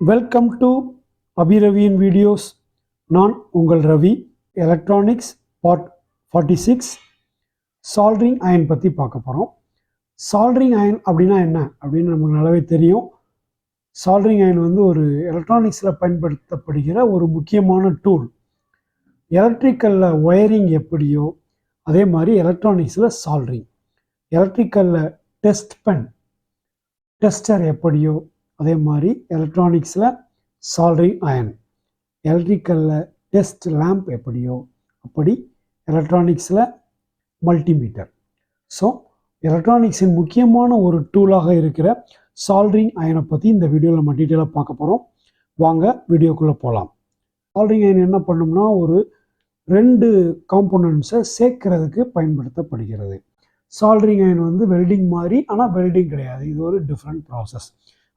Welcome to அபிரவியின் videos. நான் உங்கள் Ravi. Electronics part 46 soldering iron பற்றி பார்க்க போகிறோம். சால்ட்ரிங் அயன் அப்படின்னா என்ன அப்படின்னு நமக்கு நல்லாவே தெரியும். சால்ட்ரிங் அயன் வந்து ஒரு எலக்ட்ரானிக்ஸில் பயன்படுத்தப்படுகிற ஒரு முக்கியமான டூல். எலக்ட்ரிக்கலில் ஒயரிங் எப்படியோ அதே மாதிரி எலக்ட்ரானிக்ஸில் சால்ட்ரிங். எலக்ட்ரிக்கலில் டெஸ்டர் எப்படியோ அதே மாதிரி எலக்ட்ரானிக்ஸில் சால்ட்ரிங் அயன். எலக்ட்ரிக்கலில் டெஸ்ட் லேம்ப் எப்படியோ அப்படி எலக்ட்ரானிக்ஸில் மல்டிமீட்டர். ஸோ எலக்ட்ரானிக்ஸின் முக்கியமான ஒரு டூலாக இருக்கிற சால்ட்ரிங் அயனை பற்றி இந்த வீடியோவில் நம்ம டீட்டெயிலாக பார்க்க போகிறோம். வாங்க வீடியோக்குள்ளே போகலாம். சால்ட்ரிங் அயன் என்ன பண்ணோம்னா ஒரு 2 காம்போனன்ட்ஸை சேர்க்கறதுக்கு பயன்படுத்தப்படுகிறது. சால்ட்ரிங் அயன் வந்து வெல்டிங் மாதிரி, ஆனால் வெல்டிங் கிடையாது. இது ஒரு டிஃப்ரெண்ட் ப்ராசஸ்.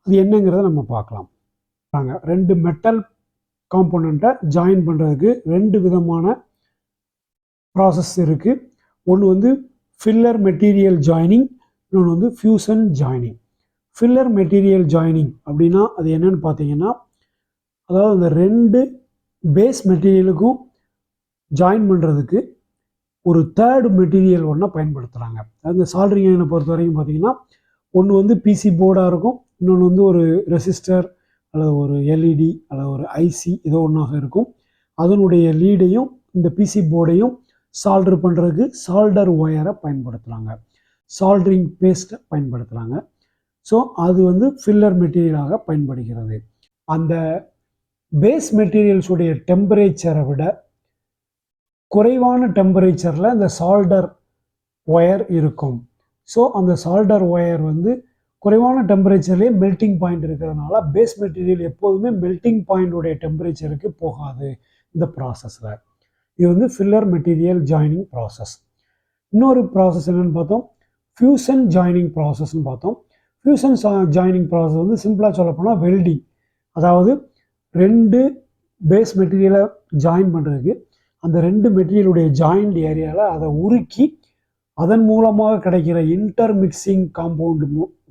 அது என்னங்கிறத நம்ம பார்க்கலாம். 2 மெட்டல் காம்போனண்ட்டை ஜாயின் பண்ணுறதுக்கு 2 விதமான ப்ராசஸ் இருக்குது. ஒன்று வந்து ஃபில்லர் மெட்டீரியல் ஜாயினிங், இன்னொன்று வந்து fusion joining. Filler material joining அப்படின்னா அது என்னன்னு பார்த்தீங்கன்னா, அதாவது அந்த 2 பேஸ் மெட்டீரியலுக்கும் ஜாயின் பண்ணுறதுக்கு ஒரு 3rd மெட்டீரியல் ஒன்றை பயன்படுத்துகிறாங்க. அந்த சால்ட்ரிங் அயனை பொறுத்த வரைக்கும் பார்த்தீங்கன்னா, ஒன்று வந்து பிசி போர்டாக இருக்கும், இன்னொன்று வந்து ஒரு ரெசிஸ்டர் அல்லது ஒரு எல்இடி அல்லது ஒரு ஐசி ஏதோ ஒன்றாக இருக்கும். அதனுடைய லீடையும் இந்த பிசி போர்டையும் சால்டர் பண்ணுறதுக்கு சால்டர் ஒயரை பயன்படுத்துகிறாங்க, சால்ட்ரிங் பேஸ்ட்டை பயன்படுத்துகிறாங்க. ஸோ அது வந்து ஃபில்லர் மெட்டீரியலாக பயன்படுகிறது. அந்த பேஸ் மெட்டீரியல்ஸுடைய டெம்பரேச்சரை விட குறைவான டெம்பரேச்சரில் இந்த சால்டர் ஒயர் இருக்கும். ஸோ அந்த சால்டர் ஒயர் வந்து குறைவான டெம்பரேச்சர்லேயே மெல்ட்டிங் பாயிண்ட் இருக்கிறதுனால பேஸ் மெட்டீரியல் எப்போதுமே மெல்ட்டிங் பாயிண்டுடைய டெம்பரேச்சருக்கு போகாது இந்த ப்ராசஸில். இது வந்து ஃபில்லர் மெட்டீரியல் ஜாயினிங் ப்ராசஸ். இன்னொரு ப்ராசஸ் என்னென்னு பார்த்தோம், ஃபியூசன் ஜாயினிங் ப்ராசஸ்ன்னு பார்த்தோம். ஃபியூசன் ஜாயினிங் ப்ராசஸ் வந்து சிம்பிளாக சொல்லப்போனால் வெல்டிங். அதாவது 2 பேஸ் மெட்டீரியலை ஜாயின் பண்ணுறதுக்கு அந்த 2 மெட்டீரியலுடைய ஜாயிண்ட் ஏரியாவில் அதை உருக்கி அதன் மூலமாக கிடைக்கிற இன்டர்மிக்சிங்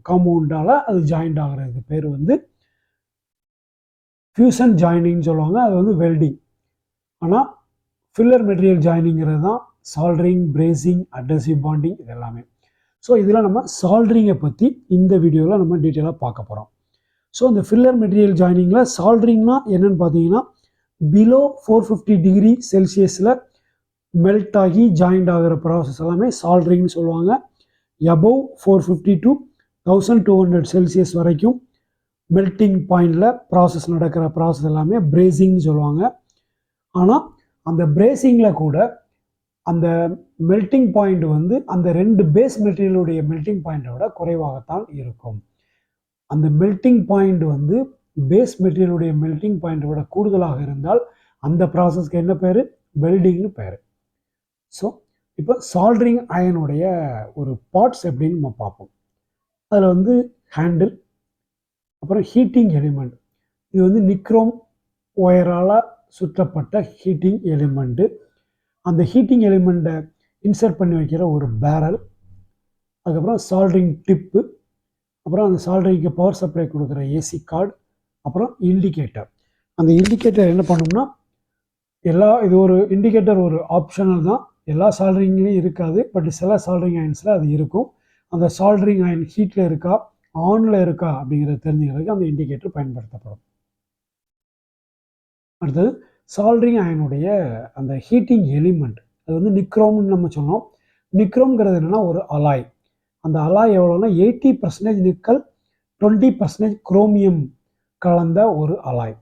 காம்பவுண்டால் அது ஜாயிண்ட் ஆகிறதுக்கு பேர் வந்து ஃபியூசன் ஜாயினிங்னு சொல்லுவாங்க. அது வந்து வெல்டிங். ஆனால் ஃபில்லர் மெட்டீரியல் ஜாயினிங்கிறது தான் சால்ட்ரிங், பிரேசிங், அட்ஹெசிவ் பாண்டிங் இது எல்லாமே. ஸோ இதில் நம்ம சால்ட்ரிங்கை பற்றி இந்த வீடியோவில் நம்ம டீட்டெயிலாக பார்க்க போகிறோம். ஸோ இந்த ஃபில்லர் மெட்டீரியல் ஜாயினிங்கில் சால்ட்ரிங்னா என்னென்னு பார்த்தீங்கன்னா, பிலோ 450 டிகிரி செல்சியஸில் மெல்ட் ஆகி ஜாயிண்ட் ஆகிற ப்ராசஸ் எல்லாமே சால்ட்ரிங்னு சொல்லுவாங்க. எபவ் 450 to 1200 செல்சியஸ் வரைக்கும் மெல்ட்டிங் பாயிண்டில் ப்ராசஸ் நடக்கிற ப்ராசஸ் எல்லாமே பிரேசிங்னு சொல்லுவாங்க. ஆனால் அந்த பிரேசிங்கில் கூட அந்த மெல்ட்டிங் பாயிண்ட் வந்து அந்த 2 பேஸ் மெட்டீரியலுடைய மெல்ட்டிங் பாயிண்டை விட குறைவாகத்தான் இருக்கும். அந்த மெல்ட்டிங் பாயிண்ட் வந்து பேஸ் மெட்டீரியலுடைய மெல்ட்டிங் பாயிண்டை விட கூடுதலாக இருந்தால் அந்த ப்ராசஸ்க்கு என்ன பேர், வெல்டிங்னு பேர். ஸோ இப்போ சால்ட்ரிங் அயனுடைய ஒரு பார்ட்ஸ் எப்படின்னு நம்ம பார்ப்போம். அதில் வந்து ஹேண்டில், அப்புறம் ஹீட்டிங் எலிமெண்ட். இது வந்து நிக்ரோம் ஒயரால் சுற்றப்பட்ட ஹீட்டிங் எலிமெண்ட்டு. அந்த ஹீட்டிங் எலிமெண்ட்டை இன்சர்ட் பண்ணி வைக்கிற ஒரு பேரல், அதுக்கப்புறம் சால்ட்ரிங் டிப்பு, அப்புறம் அந்த சால்ட்ரிங்க்கு பவர் சப்ளை கொடுக்குற ஏசி கார்டு, அப்புறம் இண்டிகேட்டர். அந்த இண்டிகேட்டர் என்ன பண்ணோம்னா, இது ஒரு இண்டிகேட்டர் ஒரு ஆப்ஷனல் தான், எல்லா சால்ட்ரிங்லேயும் இருக்காது. பட் சில சால்ட்ரிங் அயன்ஸில் அது இருக்கும். அந்த சால்ட்ரிங் அயன் ஹீட்டில் இருக்கா ஆனில் இருக்கா அப்படிங்கிறத தெரிஞ்சுக்கிறதுக்கு அந்த இண்டிகேட்டர் பயன்படுத்தப்படும். அடுத்தது சால்ட்ரிங் அயனுடைய அந்த ஹீட்டிங் எலிமெண்ட், அது வந்து நிக்ரோம்னு நம்ம சொன்னோம். நிக்ரோம்ங்கிறது என்னென்னா ஒரு அலாய். அந்த அலாய் எவ்வளோன்னா 80% நிக்கல், 20% குரோமியம் கலந்த ஒரு அலாய்.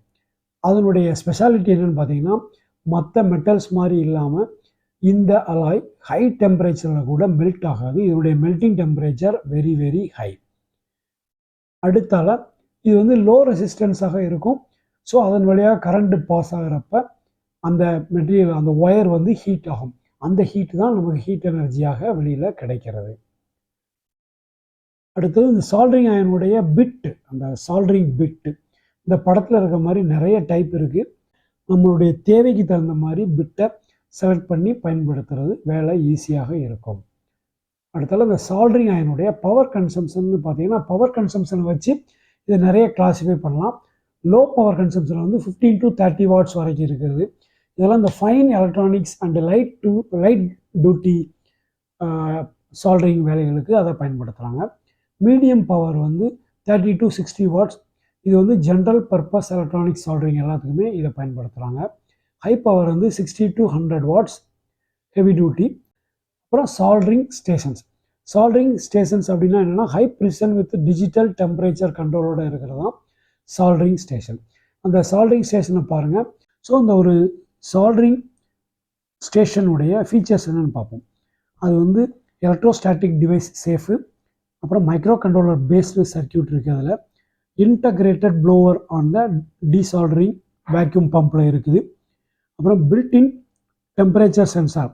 அதனுடைய ஸ்பெஷாலிட்டி என்னென்னு பார்த்தீங்கன்னா, மற்ற மெட்டல்ஸ் மாதிரி இல்லாமல் இந்த அலாய் ஹை டெம்பரேச்சரில் கூட மெல்ட் ஆகாது. இதனுடைய melting temperature very very high. அடுத்தால இது வந்து லோ ரெசிஸ்டன்ஸாக இருக்கும். ஸோ அதன் வழியாக கரண்ட் பாஸ் ஆகிறப்ப அந்த மெட்டீரியல், அந்த ஒயர் வந்து ஹீட் ஆகும். அந்த ஹீட் தான் நமக்கு ஹீட் எனர்ஜியாக வெளியில் கிடைக்கிறது. அடுத்தது இந்த சால்ட்ரிங் அயனுடைய பிட்டு, அந்த சால்ட்ரிங் பிட்டு. இந்த படத்தில் இருக்க மாதிரி நிறைய டைப் இருக்குது. நம்மளுடைய தேவைக்கு தகுந்த மாதிரி பிட்டை செலக்ட் பண்ணி பயன்படுத்துறது வேலை ஈஸியாக இருக்கும். அடுத்தால இந்த சால்ட்ரிங் அயனுடைய பவர் கன்சம்ஷன் பார்த்தீங்கன்னா, பவர் கன்சம்ஷனை வச்சு இதை நிறைய கிளாஸிஃபை பண்ணலாம். லோ பவர் கன்சம்ஷன் வந்து 15 to 30 வாட்ஸ் வரைக்கும் இருக்குது. இதெல்லாம் இந்த fine electronics and light duty soldering வேலைகளுக்கு அதை பயன்படுத்துகிறாங்க. மீடியம் பவர் வந்து 30 to 60 வாட்ஸ். இது வந்து ஜென்ரல் பர்பஸ் எலக்ட்ரானிக்ஸ் சால்டரிங் எல்லாத்துக்குமே இதை பயன்படுத்துகிறாங்க. ஹை பவர் வந்து 60 to 100 வாட்ஸ் ஹெவி டியூட்டி. அப்புறம் சால்டரிங் ஸ்டேஷன்ஸ் அப்படின்னா என்னென்னா high precision with digital temperature கண்ட்ரோலோடு இருக்கிறது தான் சால்டரிங் ஸ்டேஷன். அந்த சால்டரிங் ஸ்டேஷனை பாருங்கள். ஸோ அந்த ஒரு சால்டரிங் ஸ்டேஷனுடைய ஃபீச்சர்ஸ் என்னென்னு பார்ப்போம். அது வந்து எலக்ட்ரோஸ்டாட்டிக் டிவைஸ் சேஃபு, அப்புறம் மைக்ரோ கண்ட்ரோலர் பேஸ்டு சர்க்கியூட் இருக்குது. அதில் integrated blower on the desoldering vacuum பம்பில் இருக்குது. அப்புறம் பில்ட்இன் டெம்பரேச்சர் சென்சார்,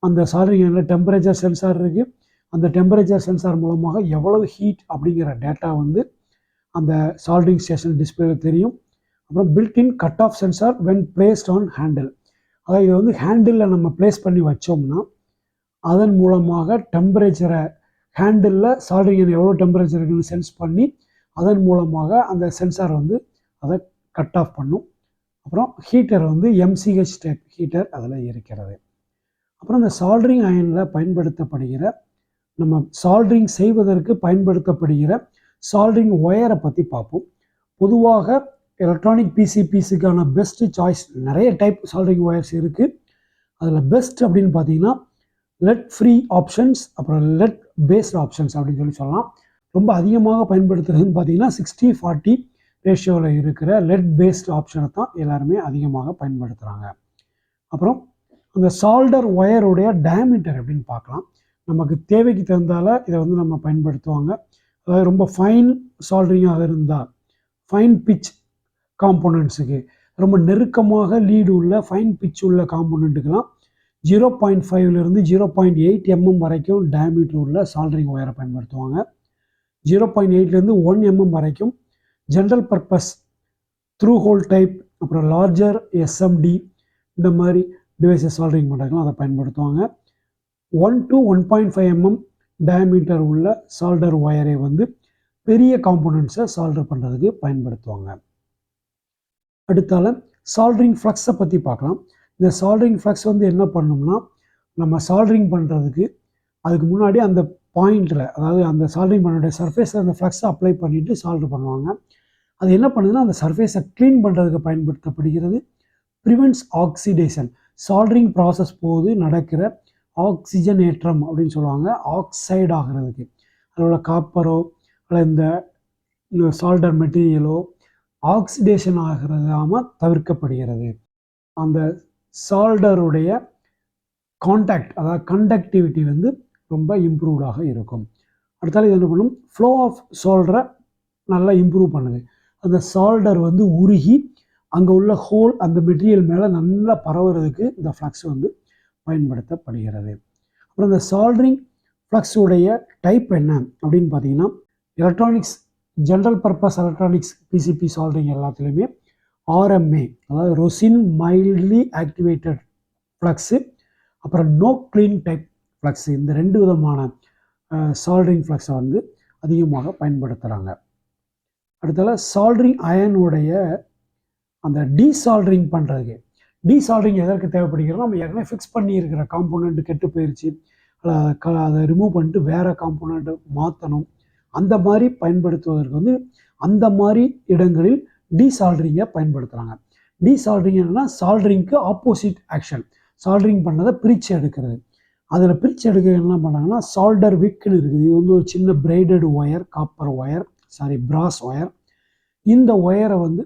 அந்த சால்டரிங்கில் டெம்பரேச்சர் சென்சார் இருக்குது. அந்த டெம்பரேச்சர் சென்சார் மூலமாக எவ்வளவு ஹீட் அப்படிங்கிற டேட்டா வந்து அந்த சால்டரிங் ஸ்டேஷன் டிஸ்பிளேல தெரியும். அப்புறம் built-in cut off sensor when placed on handle, அதாவது இது வந்து ஹேண்டிலில் நம்ம பிளேஸ் பண்ணி வச்சோம்னா அதன் மூலமாக டெம்பரேச்சரை ஹேண்டிலில் சால்டரிங் எவ்வளோ டெம்பரேச்சர் இருக்குன்னு சென்ஸ் பண்ணி அதன் மூலமாக அந்த சென்சார் வந்து அதை கட் ஆஃப் பண்ணும். அப்புறம் ஹீட்டர் வந்து MCH டைப் ஹீட்டர் அதில் இருக்கிறது. அப்புறம் இந்த சால்டரிங் அயனில் பயன்படுத்தப்படுகிற நம்ம சால்டரிங் செய்வதற்கு பயன்படுத்தப்படுகிற சால்டரிங் ஒயரை பற்றி பார்ப்போம். பொதுவாக எலக்ட்ரானிக் பிசிபிஸுக்கான பெஸ்ட்டு சாய்ஸ் நிறைய டைப் சால்டரிங் ஒயர்ஸ் இருக்குது. அதில் பெஸ்ட் அப்படின்னு பார்த்தீங்கன்னா லெட் ஃப்ரீ ஆப்ஷன்ஸ், அப்புறம் லெட் பேஸ்ட் ஆப்ஷன்ஸ் அப்படின்னு சொல்லலாம். ரொம்ப அதிகமாக பயன்படுத்துறதுன்னு பார்த்தீங்கன்னா 60-40 ரேஷியோவில் இருக்கிற லெட் பேஸ்ட் ஆப்ஷனை தான் எல்லாருமே அதிகமாக பயன்படுத்துகிறாங்க. அப்புறம் அந்த சால்டர் ஒயருடைய டயாமீட்டர் எப்படின்னு பார்க்கலாம். நமக்கு தேவைக்கு தகுந்தால இதை வந்து நம்ம பயன்படுத்துவாங்க. அதாவது ரொம்ப ஃபைன் சால்டரிங்காக இருந்தால் ஃபைன் பிச் காம்போனன்ட்ஸுக்கு, ரொம்ப நெருக்கமாக லீடு உள்ள ஃபைன் பிச் உள்ள காம்போனண்ட்டுக்கெல்லாம் 0.5லேருந்து 0.8 mm வரைக்கும் டயாமீட்டர் உள்ள சால்டரிங் ஒயரை பயன்படுத்துவாங்க. 0.8லேருந்து 1 mm வரைக்கும் general purpose through whole type, அப்புறம் லார்ஜர் SMD இந்த மாதிரி டிவைஸஸ் சால்டரிங் பண்ணுறதுலாம் அதை பயன்படுத்துவாங்க. 1 to 1.5 mm டயாமீட்டர் உள்ள சால்டர் ஒயரை வந்து பெரிய காம்போனன்ட்ஸை சால்டர் பண்ணுறதுக்கு பயன்படுத்துவாங்க. அடுத்தால சால்டரிங் ஃப்ளக்ஸை பற்றி பார்க்கலாம். இந்த சால்டரிங் ஃப்ளக்ஸ் வந்து என்ன பண்ணோம்னா, நம்ம சால்டரிங் பண்ணுறதுக்கு அதுக்கு முன்னாடி அந்த பாயிண்டில், அதாவது அந்த சால்டரிங் பண்ணுற சர்ஃபேஸில் அந்த ஃப்ளக்ஸை அப்ளை பண்ணிவிட்டு சால்டர் பண்ணுவாங்க. அது என்ன பண்ணுதுன்னா அந்த சர்ஃபேஸை க்ளீன் பண்ணுறதுக்கு பயன்படுத்தப்படுகிறது. ப்ரிவென்ட்ஸ் ஆக்சிடேஷன், சால்டரிங் ப்ராசஸ் போது நடக்கிற ஆக்சிஜனேற்றம் அப்படின்னு சொல்லுவாங்க, ஆக்சைடு ஆகிறதுக்கு. அதில் உள்ள காப்பரோ இல்லை இந்த சால்டர் மெட்டீரியலோ ஆக்சிடேஷன் ஆகிறதாமல் தவிர்க்கப்படுகிறது. அந்த சால்டருடைய கான்டாக்ட், அதாவது கண்டக்டிவிட்டி வந்து ரொம்ப இம்ப்ரூவ்டாக இருக்கும். அடுத்தால இது என்ன பண்ணும், ஃப்ளோ ஆஃப் சால்டரை நல்லா இம்ப்ரூவ் பண்ணுது. அந்த சால்டர் வந்து உருகி அங்கே உள்ள ஹோல் அந்த மெட்டீரியல் மேலே நல்லா பரவுறதுக்கு இந்த ஃப்ளக்ஸ் வந்து பயன்படுத்தப்படுகிறது. அப்புறம் இந்த சால்டரிங் ஃப்ளக்ஸுடைய டைப் என்ன அப்படின்னு பார்த்தீங்கன்னா, electronics general purpose electronics PCB soldering எல்லாத்துலேயுமே RMA, அதாவது ரொசின் மைல்ட்லி ஆக்டிவேட்டட் ஃப்ளக்ஸு, அப்புறம் நோ க்ளீன் டைப் ஃப்ளக்ஸு, இந்த 2 விதமான சால்டரிங் ஃப்ளக்ஸை வந்து அதிகமாக பயன்படுத்துகிறாங்க. அடுத்தால சால்டரிங் அயனுடைய அந்த டீசால்டரிங் பண்ணுறதுக்கு, டீசால்டரிங் எதற்கு தேவைப்படுகிறதோ, நம்ம ஏற்கனவே ஃபிக்ஸ் பண்ணி இருக்கிற காம்போனண்ட்டு கெட்டு போயிடுச்சு, அதை ரிமூவ் பண்ணிட்டு வேறு காம்போனண்ட்டு மாற்றணும், அந்த மாதிரி பயன்படுத்துவதற்கு வந்து அந்த மாதிரி இடங்களில் டீசால்டரிங்கை பயன்படுத்துகிறாங்க. டீசால்டரிங் என்னென்னா சால்டரிங்க்கு ஆப்போசிட் ஆக்ஷன், சால்டரிங் பண்ணதை பிரித்து எடுக்கிறது. அதில் பிரித்து எடுக்க என்ன பண்ணாங்கன்னா சால்டர் விக்குன்னு இருக்குது. இது வந்து ஒரு சின்ன பிரைடட் ஒயர், காப்பர் ஒயர், பிராஸ் ஒயர். இந்த ஒயரை வந்து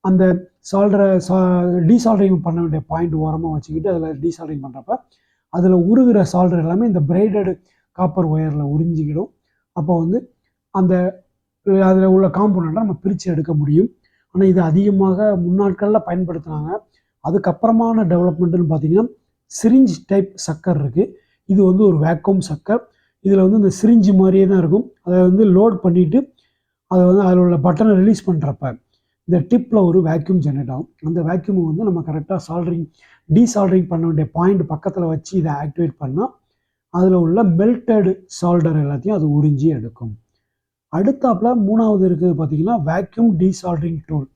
அந்த டீசால்டரிங் பண்ண வேண்டிய பாயிண்ட் ஓரமாக வச்சுக்கிட்டு அதில் டீசால்டரிங் பண்ணுறப்ப அதில் உருகிற சால்டர் எல்லாமே இந்த பிரைடட் காப்பர் ஒயரில் உறிஞ்சிக்கிடும். அப்போ வந்து அந்த அதில் உள்ள காம்போனண்ட்டை நம்ம பிரித்து எடுக்க முடியும். ஆனால் இது அதிகமாக முன்னாட்களில் பயன்படுத்தினாங்க. அதுக்கப்புறமான டெவலப்மெண்ட்டுன்னு பார்த்தீங்கன்னா சிரிஞ்ச் டைப் சக்கர் இருக்குது. இது வந்து ஒரு வேக்யூம் சக்கர். இதில் வந்து இந்த சிரிஞ்சு மாதிரியே தான் இருக்கும். அதை வந்து லோட் பண்ணிவிட்டு அதை வந்து அதில் உள்ள பட்டனை ரிலீஸ் பண்ணுறப்ப இந்த டிப்பில் ஒரு வேக்யூம் ஜெனரேட் ஆகும். அந்த வேக்யூமை வந்து நம்ம கரெக்டாக டீசால்டரிங் பண்ண வேண்டிய பாயிண்ட் பக்கத்தில் வச்சு இதை ஆக்டிவேட் பண்ணால் அதில் உள்ள மெல்டட் சால்டர் எல்லாத்தையும் அது உறிஞ்சி எடுக்கும். அடுத்தாப்பில் 3வது இருக்குது பார்த்தீங்கன்னா வேக்யூம் டீசால்டரிங் டூல்.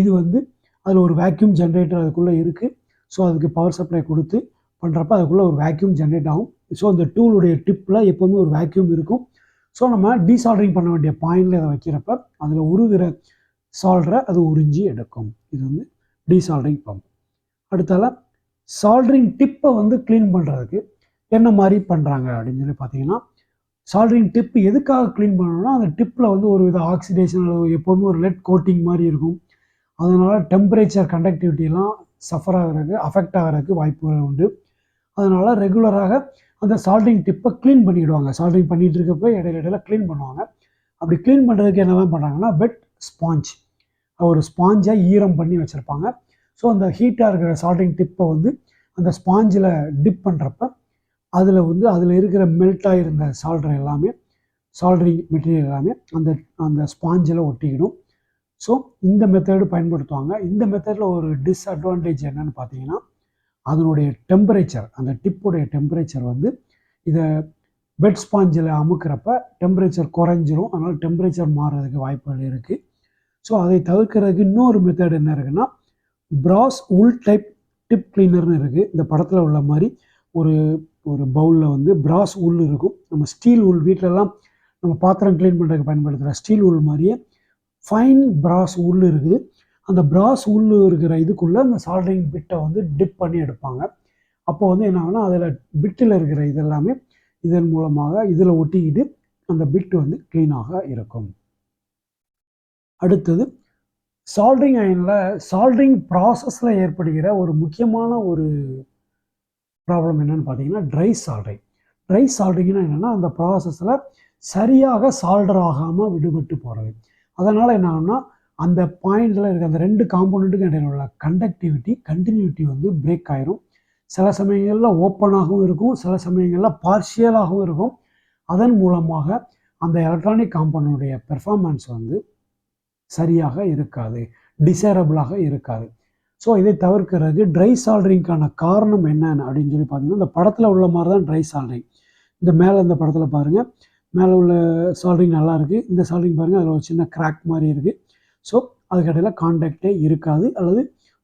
இது வந்து அதில் ஒரு வேக்யூம் ஜென்ரேட்டர் அதுக்குள்ளே இருக்குது. ஸோ அதுக்கு பவர் சப்ளை கொடுத்து பண்ணுறப்ப அதுக்குள்ளே ஒரு வேக்யூம் ஜென்ரேட் ஆகும். ஸோ அந்த டூலுடைய டிப்பில் எப்போவுமே ஒரு வேக்யூம் இருக்கும். ஸோ நம்ம டீசால்டரிங் பண்ண வேண்டிய பாயிண்டில் அதை வைக்கிறப்ப அதில் உருகிற சால்டரை அது உறிஞ்சி எடுக்கும். இது வந்து டீசால்டரிங் பம்ப். அடுத்தால சால்டரிங் டிப்பை வந்து க்ளீன் பண்ணுறதுக்கு என்ன மாதிரி பண்ணுறாங்க அப்படின்னு சொல்லி பார்த்தீங்கன்னா, சால்டரிங் டிப்பு எதுக்காக க்ளீன் பண்ணணும்னா, அந்த டிப்பில் வந்து ஒரு வித ஆக்சிடேஷன் எப்போவுமே ஒரு லெட் கோட்டிங் மாதிரி இருக்கும். அதனால் டெம்பரேச்சர் கண்டக்டிவிட்டிலாம் சஃபர் ஆகிறதுக்கு அஃபெக்ட் ஆகிறதுக்கு வாய்ப்புகள் உண்டு. அதனால் ரெகுலராக அந்த சால்டரிங் டிப்பை க்ளீன் பண்ணிவிடுவாங்க. சால்டரிங் பண்ணிகிட்டு இருக்கப்போ இடையில க்ளீன் பண்ணுவாங்க. அப்படி க்ளீன் பண்ணுறதுக்கு என்னெல்லாம் பண்ணுறாங்கன்னா, வெட் ஸ்பாஞ்ச், ஒரு ஸ்பாஞ்சை ஈரம் பண்ணி வச்சுருப்பாங்க. ஸோ அந்த ஹீட்டாக இருக்கிற சால்டரிங் டிப்பை வந்து அந்த ஸ்பாஞ்சில் டிப் பண்ணுறப்ப அதில் இருக்கிற மெல்ட்டாக இருந்த சால்டர் எல்லாமே, சால்டரிங் மெட்டீரியல் எல்லாமே அந்த ஸ்பாஞ்சில் ஒட்டிக்கிடும். ஸோ இந்த மெத்தடு பயன்படுத்துவாங்க. இந்த மெத்தடில் ஒரு டிஸ்அட்வான்டேஜ் என்னென்னு பார்த்தீங்கன்னா, அதனுடைய டெம்பரேச்சர், அந்த டிப்புடைய டெம்பரேச்சர் வந்து இதை பெட் ஸ்பாஞ்சில் அமுக்கிறப்ப டெம்பரேச்சர் குறைஞ்சிரும். அதனால் டெம்பரேச்சர் மாறுறதுக்கு வாய்ப்புகள் இருக்குது. ஸோ அதை தவிர்க்கிறதுக்கு இன்னொரு மெத்தட் என்ன இருக்குன்னா, பிராஸ் உல் டைப் டிப் கிளீனர்னு இருக்குது. இந்த படத்தில் உள்ள மாதிரி ஒரு பவுலில் வந்து பிராஸ் உல் இருக்கும். நம்ம ஸ்டீல் உல் வீட்டிலலாம் நம்ம பாத்திரம் க்ளீன் பண்ணுறதுக்கு பயன்படுத்துகிற ஸ்டீல் உல் மாதிரியே ஃபைன் பிராஸ் உல் இருக்குது. அந்த பிராஸ் உல் இருக்கிற இதுக்குள்ளே அந்த சால்டரிங் பிட்டை வந்து டிப் பண்ணி எடுப்பாங்க. அப்போ வந்து என்ன ஆகுனா, அதில் பிட்டில் இருக்கிற இதெல்லாமே இதன் மூலமாக இதில் ஒட்டிக்கிட்டு அந்த பிட்டு வந்து க்ளீனாக இருக்கும். அடுத்தது சால்டரிங் அயனில் சால்டரிங் ப்ராசஸில் ஏற்படுகிற ஒரு முக்கியமான ஒரு ப்ராப்ளம் என்னென்னு பார்த்தீங்கன்னா, ட்ரை சால்டரிங். ட்ரை சால்டரிங்னா என்னென்னா, அந்த ப்ராசஸில் சரியாக சால்டர் ஆகாமல் விடுபட்டு போகிறது. அதனால் என்ன ஆகும்னா, அந்த பாயிண்டில் இருக்க அந்த 2 காம்போனண்ட்டுக்கு இடையில் உள்ள கண்டினியூட்டி வந்து பிரேக் ஆயிரும். சில சமயங்களில் ஓப்பனாகவும் இருக்கும், சில சமயங்களில் பார்ஷியலாகவும் இருக்கும். அதன் மூலமாக அந்த எலக்ட்ரானிக் காம்போனண்ட்டுடைய பெர்ஃபார்மன்ஸ் வந்து சரியாக இருக்காது, டிசைரபிளாக இருக்காது. ஸோ இதை தவிர்க்கிறதுக்கு ட்ரை சால்டரிங்க்கான காரணம் என்னன்னு அப்படின்னு சொல்லி பார்த்தீங்கன்னா, இந்த படத்தில் உள்ள மாதிரி தான் ட்ரை சால்டரிங். இந்த மேலே இந்த படத்தில் பாருங்கள், மேலே உள்ள சால்டரிங் நல்லா இருக்குது. இந்த சால்டரிங் பாருங்கள், அதில் ஒரு சின்ன கிராக் மாதிரி இருக்குது. ஸோ அதுக்கடையில் காண்டாக்டே இருக்காது அல்லது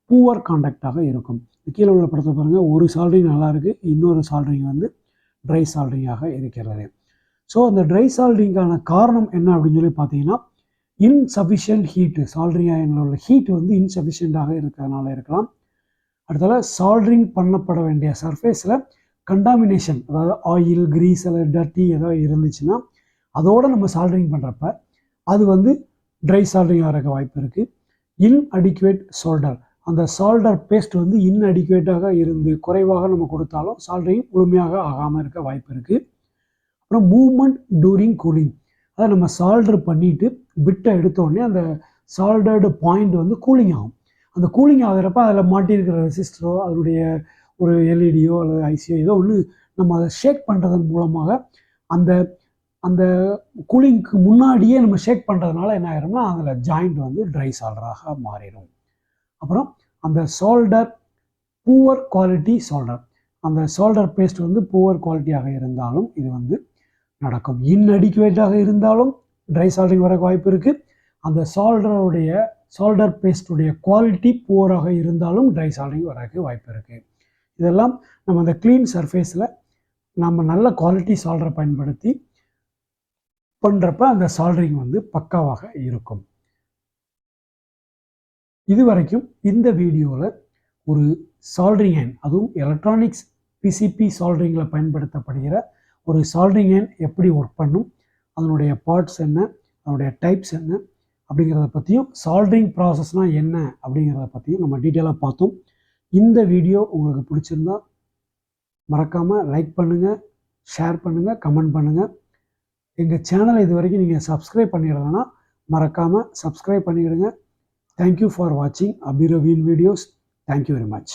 பூவர் காண்டாக்டாக இருக்கும். கீழே உள்ள படத்தில் பாருங்கள், ஒரு சால்டரிங் நல்லா இருக்குது, இன்னொரு சால்டரிங் வந்து ட்ரை சால்டரிங்காக இருக்கிறது. ஸோ அந்த ட்ரை சால்டரிங்கான காரணம் என்ன அப்படின்னு சொல்லி பார்த்தீங்கன்னா, இன்சஃபிஷியன்ட் ஹீட்டு, சால்டரிங் அயனில் உள்ள ஹீட் வந்து இன்சஃபிஷியண்ட்டாக இருக்கிறதுனால இருக்கலாம். அடுத்தது சால்டரிங் பண்ணப்பட வேண்டிய சர்ஃபேஸில் கண்டாமினேஷன், அதாவது ஆயில், கிரீஸ் அல்லது டர்ட்டி ஏதாவது இருந்துச்சுன்னா அதோடு நம்ம சால்டரிங் பண்ணுறப்ப அது வந்து ட்ரை சால்டரிங் ஆகிறதுக்கு வாய்ப்பு இருக்குது. இன்அடிக்குவேட் சால்டர், அந்த சால்டர் பேஸ்ட் வந்து இன்அடிக்குவேட்டாக இருந்து குறைவாக நம்ம கொடுத்தாலும் சால்டரிங் முழுமையாக ஆகாமல் இருக்க வாய்ப்பு இருக்குது. அப்புறம் மூவ்மெண்ட் டூரிங் கூலிங், அதை நம்ம சால்டர் பண்ணிவிட்டு பிட்டை எடுத்தோடனே அந்த சால்டர்டு பாயிண்ட் வந்து கூலிங் ஆகும். அந்த கூலிங் ஆகிறப்ப அதில் மாட்டியிருக்கிற ரெசிஸ்டரோ அதனுடைய ஒரு எல்இடியோ அல்லது ஐசியோ ஏதோ ஒன்று நம்ம அதை ஷேக் பண்ணுறதன் மூலமாக அந்த அந்த கூலிங்க்கு முன்னாடியே நம்ம ஷேக் பண்ணுறதுனால என்ன ஆயிரும்னா அதில் ஜாயிண்ட் வந்து ட்ரை சால்டராக மாறிடும். அப்புறம் அந்த சால்டர் பூவர் குவாலிட்டி சால்டர், அந்த சால்டர் பேஸ்ட் வந்து பூவர் குவாலிட்டியாக இருந்தாலும் இது வந்து நடக்கும். இன்அடிக்குவேட்டாக இருந்தாலும் ட்ரை சால்டரிங் வர வாய்ப்பு இருக்குது. அந்த சால்டர் பேஸ்டுடைய குவாலிட்டி புவராக இருந்தாலும் ட்ரை சால்டரிங் வரக்கு வாய்ப்பு இருக்குது. இதெல்லாம் நம்ம அந்த க்ளீன் சர்ஃபேஸில் நம்ம நல்ல குவாலிட்டி சால்டரை பயன்படுத்தி பண்ணுறப்ப அந்த சால்டரிங் வந்து பக்காவாக இருக்கும். இதுவரைக்கும் இந்த வீடியோவில் ஒரு சால்டரிங் அயன், அதுவும் எலக்ட்ரானிக்ஸ் பிசிபி சால்டரிங்கில் பயன்படுத்தப்படுகிற ஒரு சால்டரிங் அயன் எப்படி ஒர்க் பண்ணும், அதனுடைய பார்ட்ஸ் என்ன, அதனுடைய டைப்ஸ் என்ன அப்படிங்கிறத பற்றியும், சால்டரிங் ப்ராசஸ்னால் என்ன அப்படிங்கிறத பற்றியும் நம்ம டீட்டெயிலாக பார்த்தோம். இந்த வீடியோ உங்களுக்கு பிடிச்சிருந்தா மறக்காமல் லைக் பண்ணுங்கள், ஷேர் பண்ணுங்கள், கமெண்ட் பண்ணுங்கள். எங்கள் சேனலை இது வரைக்கும் நீங்கள் சப்ஸ்கிரைப் பண்ணிடலைன்னா மறக்காமல் சப்ஸ்கிரைப் பண்ணிவிடுங்க. தேங்க்யூ ஃபார் வாட்சிங் அபிரவீன் வீடியோஸ். Thank you very much.